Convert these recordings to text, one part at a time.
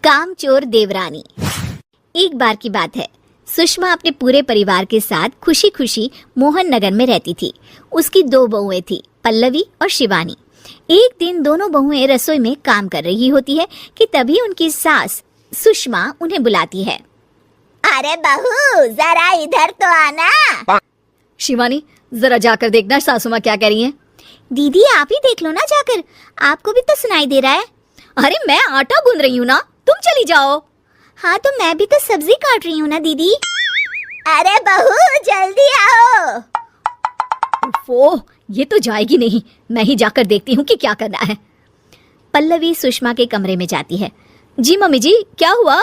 कामचोर देवरानी। एक बार की बात है, सुषमा अपने पूरे परिवार के साथ खुशी खुशी मोहन नगर में रहती थी। उसकी 2 बहुएं थी, पल्लवी और शिवानी। एक दिन दोनों बहुएं रसोई में काम कर रही होती है कि तभी उनकी सास सुषमा उन्हें बुलाती है। अरे बहू, जरा इधर तो आना। शिवानी, जरा जाकर देखना सासू माँ क्या कह रही हैं। दीदी आप ही देख लो ना जाकर, आपको भी तो सुनाई दे रहा है। अरे मैं आटा गूंद रही हूँ ना, तुम चली जाओ। हाँ तो मैं भी तो सब्जी काट रही हूँ ना दीदी। अरे बहू जल्दी आओ। ओह, ये तो जाएगी नहीं, मैं ही जाकर देखती हूँ कि क्या करना है। पल्लवी सुषमा के कमरे में जाती है। जी मम्मी जी, क्या हुआ?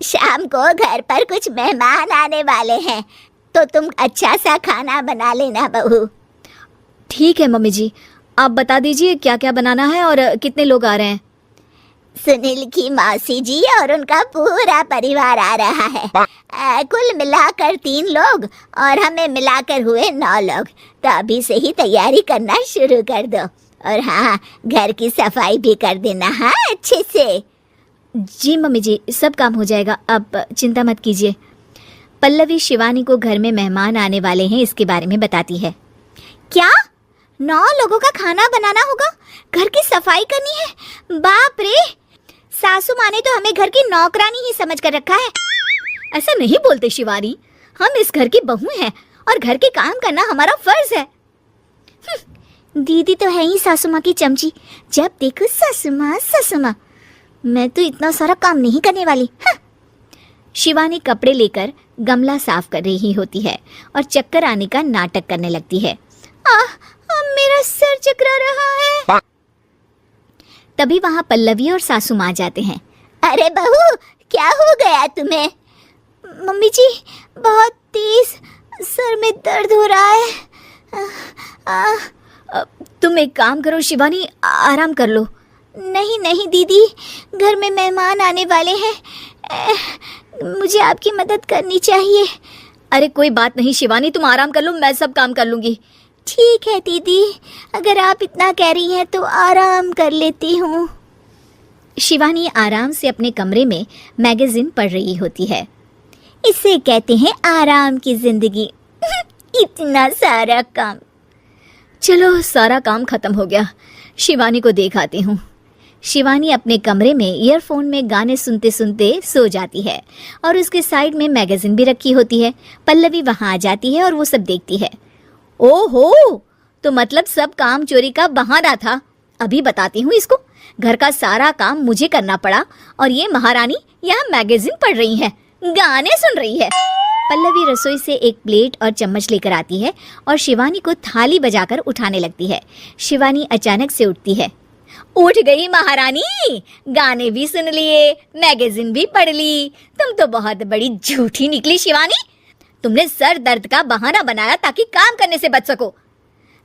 शाम को घर पर कुछ मेहमान आने वाले हैं, तो तुम अच्छा सा खाना बना लेना बहू। ठीक है मम्मी जी, आप बता दीजिए क्या क्या बनाना है और कितने लोग आ रहे हैं। सुनील की मौसी जी और उनका पूरा परिवार आ रहा है। कुल मिलाकर 3 लोग और हमें मिलाकर हुए 9 लोग। तो अभी से ही तैयारी करना शुरू कर दो। और हाँ, घर की सफाई भी कर देना, हाँ अच्छे से। जी मम्मी जी, सब काम हो जाएगा, आप चिंता मत कीजिए। पल्लवी शिवानी को घर में मेहमान आने वाले हैं इसके बारे में बताती है। क्या 9 लोगों का खाना बनाना होगा, घर की सफाई करनी है? बाप रे, सासू माँ ने तो हमें घर की नौकरानी ही समझ कर रखा है। ऐसा नहीं बोलते शिवानी, हम इस घर की बहू हैं और घर के काम करना हमारा फर्ज है। दीदी तो है ही सासू माँ की चमची, जब देखो सासू माँ। मैं तो इतना सारा काम नहीं करने वाली। शिवानी कपड़े लेकर गमला साफ कर रही होती है और चक्कर आने का नाटक करने लगती है। मेरा सर चकरा रहा है। तभी वहाँ पल्लवी और सासू माँ जाते हैं। अरे बहू, क्या हो गया तुम्हें? मम्मी जी, बहुत तेज सर में दर्द हो रहा है। तुम एक काम करो शिवानी, आराम कर लो। नहीं दीदी, घर में मेहमान आने वाले हैं, मुझे आपकी मदद करनी चाहिए। अरे कोई बात नहीं शिवानी, तुम आराम कर लो, मैं सब काम कर लूँगी। ठीक है दीदी, अगर आप इतना कह रही हैं तो आराम कर लेती हूँ। शिवानी आराम से अपने कमरे में मैगजीन पढ़ रही होती है। इसे कहते हैं आराम की जिंदगी। इतना सारा काम। चलो, सारा काम खत्म हो गया, शिवानी को देख आती हूँ। शिवानी अपने कमरे में ईयरफोन में गाने सुनते सुनते सो जाती है और उसके साइड में मैगजीन भी रखी होती है। पल्लवी वहाँ आ जाती है और वो सब देखती है। ओहो, तो मतलब सब काम चोरी का बहाना था। अभी बताती हूँ इसको। घर का सारा काम मुझे करना पड़ा और ये महारानी यहाँ मैगजीन पढ़ रही है, गाने सुन रही है। पल्लवी रसोई से एक प्लेट और चम्मच लेकर आती है और शिवानी को थाली बजाकर उठाने लगती है। शिवानी अचानक से उठती है। उठ गई महारानी, गाने भी सुन लिए, मैगजीन भी पढ़ ली। तुम तो बहुत बड़ी झूठी निकली शिवानी। तुमने सर दर्द का बहाना बनाया ताकि काम करने से बच सको।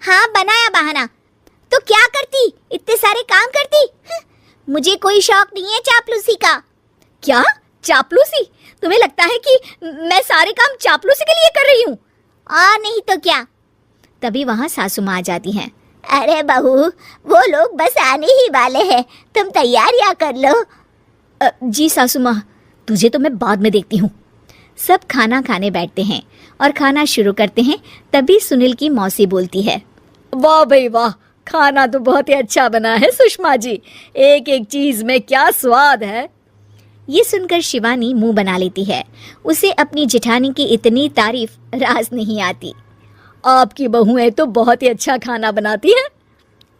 हाँ, बनाया बहाना, तो क्या करती, इतने सारे काम करती। मुझे कोई शौक नहीं है चापलूसी का। क्या चापलूसी? तुम्हें लगता है कि मैं सारे काम चापलूसी के लिए कर रही हूँ? और नहीं तो क्या। तभी वहाँ सासू माँ आ जाती हैं। अरे बहू, वो लोग बस आने ही वाले हैं, तुम तैयारियां कर लो। जी सासू माँ, तुझे तो मैं बाद में देखती हूँ। सब खाना खाने बैठते हैं और खाना शुरू करते हैं। तभी सुनील की मौसी बोलती है। वाह भाई वाह, खाना तो बहुत ही अच्छा बना है सुषमा जी, एक एक चीज में क्या स्वाद है। ये सुनकर शिवानी मुंह बना लेती है। उसे अपनी जेठानी की इतनी तारीफ रास नहीं आती। आपकी बहुएं तो बहुत ही अच्छा खाना बनाती हैं।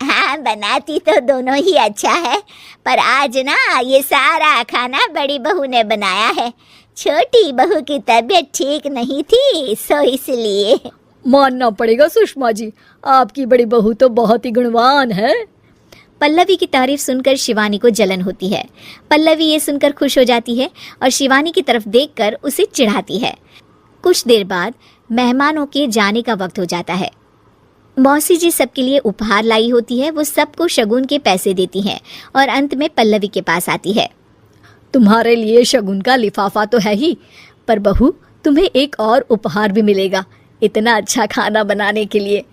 हाँ, बनाती तो दोनों ही अच्छा है, पर आज ना ये सारा खाना बड़ी बहू ने बनाया है। छोटी बहू की तबीयत ठीक नहीं थी, सो इसलिए। मानना पड़ेगा सुषमा जी, आपकी बड़ी बहू तो बहुत ही गुणवान है। पल्लवी की तारीफ सुनकर शिवानी को जलन होती है। पल्लवी ये सुनकर खुश हो जाती है और शिवानी की तरफ देखकर उसे चिढ़ाती है। कुछ देर बाद मेहमानों के जाने का वक्त हो जाता है। मौसी जी सबके लिए उपहार लाई होती है। वो सबको शगुन के पैसे देती हैं और अंत में पल्लवी के पास आती है। तुम्हारे लिए शगुन का लिफाफा तो है ही, पर बहू तुम्हें एक और उपहार भी मिलेगा इतना अच्छा खाना बनाने के लिए।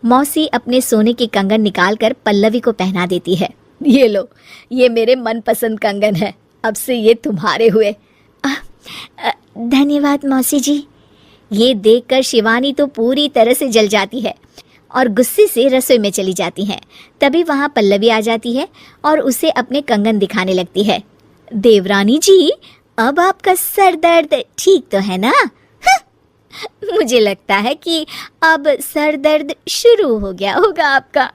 मौसी अपने सोने के कंगन निकालकर पल्लवी को पहना देती है। ये लो, ये मेरे मनपसंद कंगन है, अब से ये तुम्हारे हुए। धन्यवाद मौसी जी। ये देखकर शिवानी तो पूरी तरह से जल जाती है और गुस्से से रसोई में चली जाती है। तभी वहाँ पल्लवी आ जाती है और उसे अपने कंगन दिखाने लगती है। देवरानी जी, अब आपका सर दर्द ठीक तो है ना? मुझे लगता है कि अब सर दर्द शुरू हो गया होगा आपका।